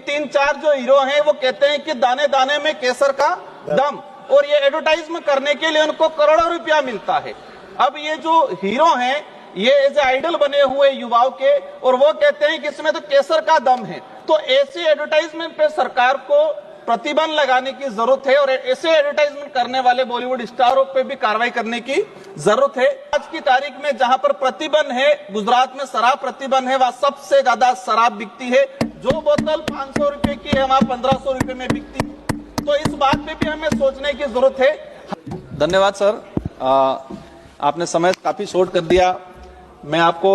तीन चार जो हीरो हैं वो कहते हैं कि दाने दाने में केसर का दम, और ये एडवर्टाइजमेंट करने के लिए उनको करोड़ों रुपया मिलता है। अब ये जो हीरो हैं ये एज आइडल बने हुए युवाओं के, और वो कहते हैं कि इसमें तो केसर का दम है। तो ऐसे एडवर्टाइजमेंट पे सरकार को प्रतिबंध लगाने की जरूरत है, और ऐसे एडवर्टाइजमेंट करने वाले बॉलीवुड स्टारों पे भी कार्रवाई करने की जरूरत है। आज की तारीख में जहां पर प्रतिबंध है, गुजरात में शराब प्रतिबंध है, वहां सबसे ज्यादा शराब बिकती है। जो बोतल 500 रुपए की है वहां 1500 रुपए में बिकती है। तो इस बात पे भी हमें सोचने की जरूरत है। धन्यवाद सर, आपने समय काफी शॉर्ट कर दिया। मैं आपको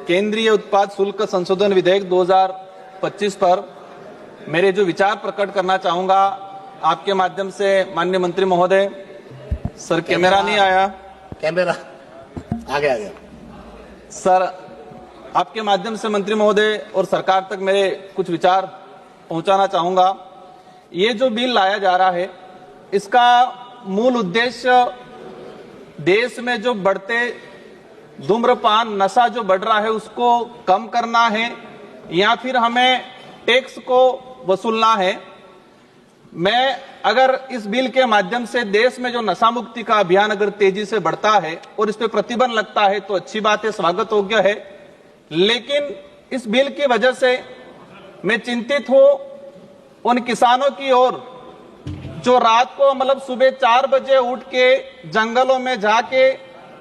केंद्रीय उत्पाद शुल्क संशोधन विधेयक 2025 पर मेरे जो विचार प्रकट करना चाहूंगा आपके माध्यम से। माननीय मंत्री महोदय, सर कैमरा नहीं आया, कैमरा आ गया सर। आपके माध्यम से मंत्री महोदय और सरकार तक मेरे कुछ विचार पहुंचाना चाहूंगा। ये जो बिल लाया जा रहा है, इसका मूल उद्देश्य देश में जो बढ़ते धूम्रपान नशा जो बढ़ रहा है उसको कम करना है, या फिर हमें टैक्स को वसूलना है। मैं अगर इस बिल के माध्यम से देश में जो नशा मुक्ति का अभियान अगर तेजी से बढ़ता है और इस पे प्रतिबंध लगता है तो अच्छी बात है, स्वागत योग्य है। लेकिन इस बिल की वजह से मैं चिंतित हूं उन किसानों की ओर जो रात को मतलब सुबह 4 बजे उठ के जंगलों में जाके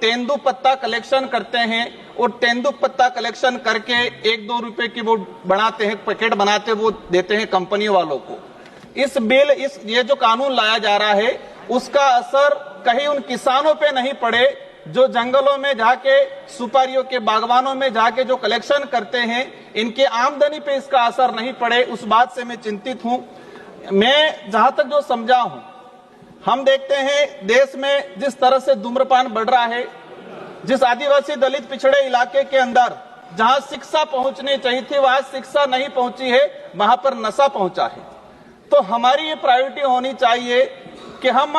तेंदू पत्ता कलेक्शन करते हैं, और तेंदू पत्ता कलेक्शन करके 1-2 रुपए की वो बनाते हैं, पैकेट बनाते वो देते हैं कंपनी वालों को। ये जो कानून लाया जा रहा है उसका असर कहीं उन किसानों पे नहीं पड़े जो जंगलों में जाके सुपारियों के बागवानों में जाके जो कलेक्शन करते हैं, इनके आमदनी पे इसका असर नहीं पड़े, उस बात से मैं चिंतित हूं। मैं जहां तक जो समझा हूं, हम देखते हैं देश में जिस तरह से धूम्रपान बढ़ रहा है, जिस आदिवासी दलित पिछड़े इलाके के अंदर जहां शिक्षा पहुंचनी चाहिए थी वहां शिक्षा नहीं पहुंची है, वहां पर नशा पहुंचा है। तो हमारी ये प्रायोरिटी होनी चाहिए कि हम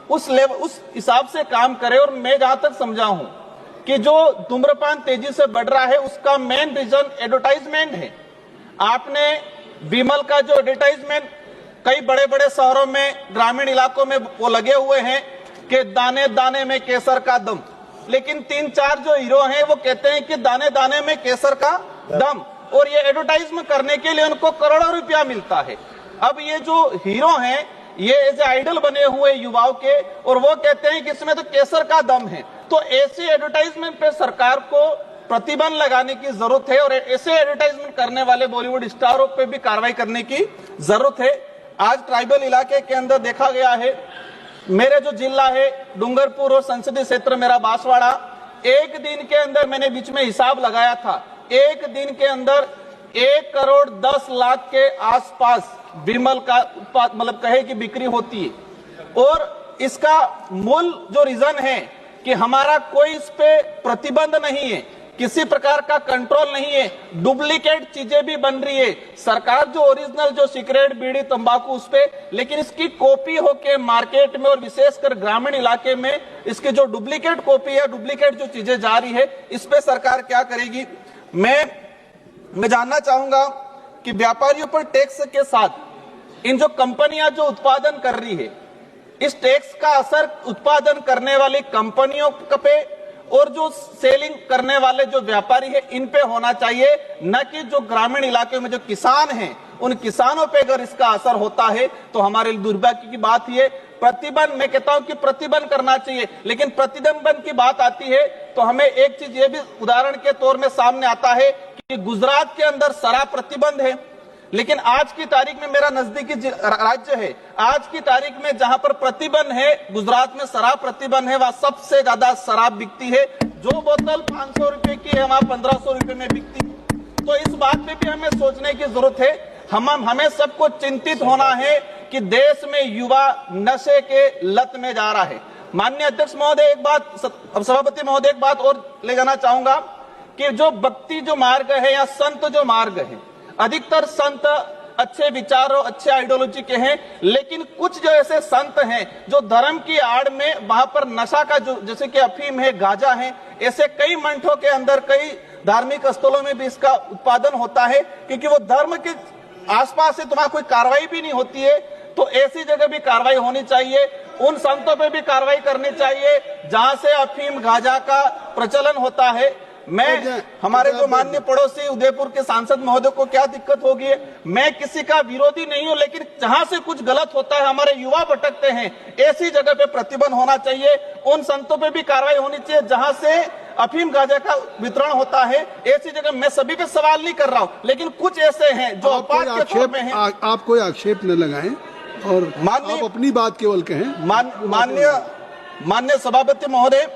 उस हिसाब से काम करें। और मैं जहां तक समझा हूं कि जो धूम्रपान तेजी से बढ़ रहा है उसका मेन रीजन एडवर्टाइजमेंट है। आपने विमल का जो एडवर्टाइजमेंट कई बड़े बड़े शहरों में, ग्रामीण इलाकों में वो लगे हुए हैं कि दाने दाने में केसर का दम, लेकिन 3-4 जो हीरो हैं वो कहते हैं कि दाने दाने में केसर का दम, और ये एडवर्टाइजमेंट करने के लिए उनको करोड़ों रुपया मिलता है। अब ये जो हीरो हैं ये एज आइडल बने हुए युवाओं के, और वो कहते हैं कि इसमें तो केसर का दम है। तो ऐसे एडवर्टाइजमेंट पे सरकार को प्रतिबंध लगाने की जरूरत है, और ऐसे एडवर्टाइजमेंट करने वाले बॉलीवुड स्टारों पे भी कार्रवाई करने की जरूरत है। आज ट्राइबल इलाके के अंदर देखा गया है, मेरे जो जिला है डूंगरपुर और संसदीय क्षेत्र मेरा बांसवाड़ा, एक दिन के अंदर मैंने बीच में हिसाब लगाया था, एक दिन के अंदर 1 करोड़ 10 लाख के आसपास विमल का उत्पाद मतलब कहे की बिक्री होती है। और इसका मूल जो रीजन है कि हमारा कोई इस पे प्रतिबंध नहीं है, किसी प्रकार का कंट्रोल नहीं है, डुप्लीकेट चीजें भी बन रही है। सरकार जो ओरिजिनल जो सिगरेट बीड़ी तंबाकू उस पे, लेकिन इसकी कॉपी होके मार्केट में और विशेषकर ग्रामीण इलाके में इसकी जो डुप्लीकेट कॉपी है, डुप्लीकेट जो चीजें जा रही है, इस पे सरकार क्या करेगी। मैं जानना चाहूंगा कि व्यापारियों पर टैक्स के साथ इन जो कंपनियां जो उत्पादन कर रही है, इस टैक्स का असर उत्पादन करने वाली कंपनियों पे और जो सेलिंग करने वाले जो व्यापारी है इन पे होना चाहिए, न कि जो ग्रामीण इलाके में जो किसान हैं उन किसानों पे अगर इसका असर होता है तो हमारे लिए दुर्भाग्य की बात है। प्रतिबंध, मैं कहता हूं कि प्रतिबंध करना चाहिए, लेकिन प्रतिबंध की बात आती है तो हमें एक चीज ये भी उदाहरण के तौर में सामने आता है कि गुजरात के अंदर शराब प्रतिबंध है, लेकिन आज की तारीख में मेरा नजदीकी राज्य है, आज की तारीख में जहां पर प्रतिबंध है, गुजरात में शराब प्रतिबंध है, वहां सबसे ज्यादा शराब बिकती है। जो बोतल 500 रुपए की है वहां 1500 रुपए में बिकती है। तो इस बात पे भी हमें सोचने की जरूरत है। हमें सबको चिंतित होना है कि देश में युवा नशे के लत में जा रहा है। माननीय अध्यक्ष महोदय, एक बात, सभापति महोदय, एक बात और ले जाना चाहूंगा कि जो भक्ति जो मार्ग है या संत जो मार्ग है, अधिकतर संत अच्छे विचारों अच्छे आइडियोलॉजी के हैं, लेकिन कुछ जो ऐसे संत हैं जो धर्म की आड़ में वहां पर नशा का जो जैसे कि अफीम है, गांजा है, ऐसे कई मंठों के अंदर कई धार्मिक स्थलों में भी इसका उत्पादन होता है, क्योंकि वो धर्म के आसपास से तुम्हारी कोई कार्रवाई भी नहीं होती है, तो ऐसी जगह भी कार्रवाई होनी चाहिए। उन संतों पे भी कार्रवाई करनी चाहिए जहां से अफीम गांजा का प्रचलन होता है। मैं हमारे जो माननीय पड़ोसी उदयपुर के सांसद महोदय को क्या दिक्कत होगी है, मैं किसी का विरोधी नहीं हूं, लेकिन जहां से कुछ गलत होता है, हमारे युवा भटकते हैं, ऐसी जगह पे प्रतिबंध होना चाहिए। उन संतों पे भी कार्रवाई होनी चाहिए जहां से अफीम गांजा का वितरण होता है, ऐसी जगह। मैं सभी पे सवाल नहीं कर रहा हूं, लेकिन कुछ ऐसे हैं जो अपवाद के तौर पे हैं। आप कोई आक्षेप न लगाएं और आप अपनी बात केवल कहें। माननीय सभापति महोदय,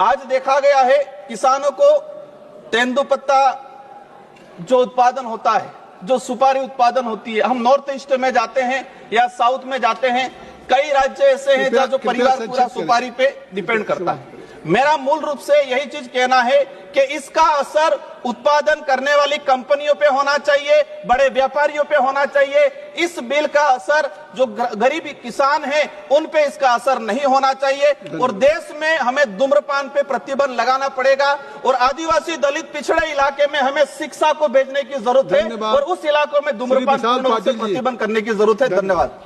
आज देखा गया है किसानों को तेंदुपत्ता जो उत्पादन होता है, जो सुपारी उत्पादन होती है, हम नॉर्थ ईस्ट में जाते हैं या साउथ में जाते हैं, कई राज्य ऐसे हैं जहां जो परिवार पूरा सुपारी पे डिपेंड करता है। मेरा मूल रूप से यही चीज कहना है कि इसका असर उत्पादन करने वाली कंपनियों पे होना चाहिए, बड़े व्यापारियों पे होना चाहिए। इस बिल का असर जो गरीब किसान हैं उन पे इसका असर नहीं होना चाहिए। और देश में हमें धूम्रपान पे प्रतिबंध लगाना पड़ेगा और आदिवासी दलित पिछड़े इलाके में हमें शिक्षा को भेजने की जरूरत है और उस इलाकों में धूम्रपान प्रतिबंध करने की जरूरत है। धन्यवाद।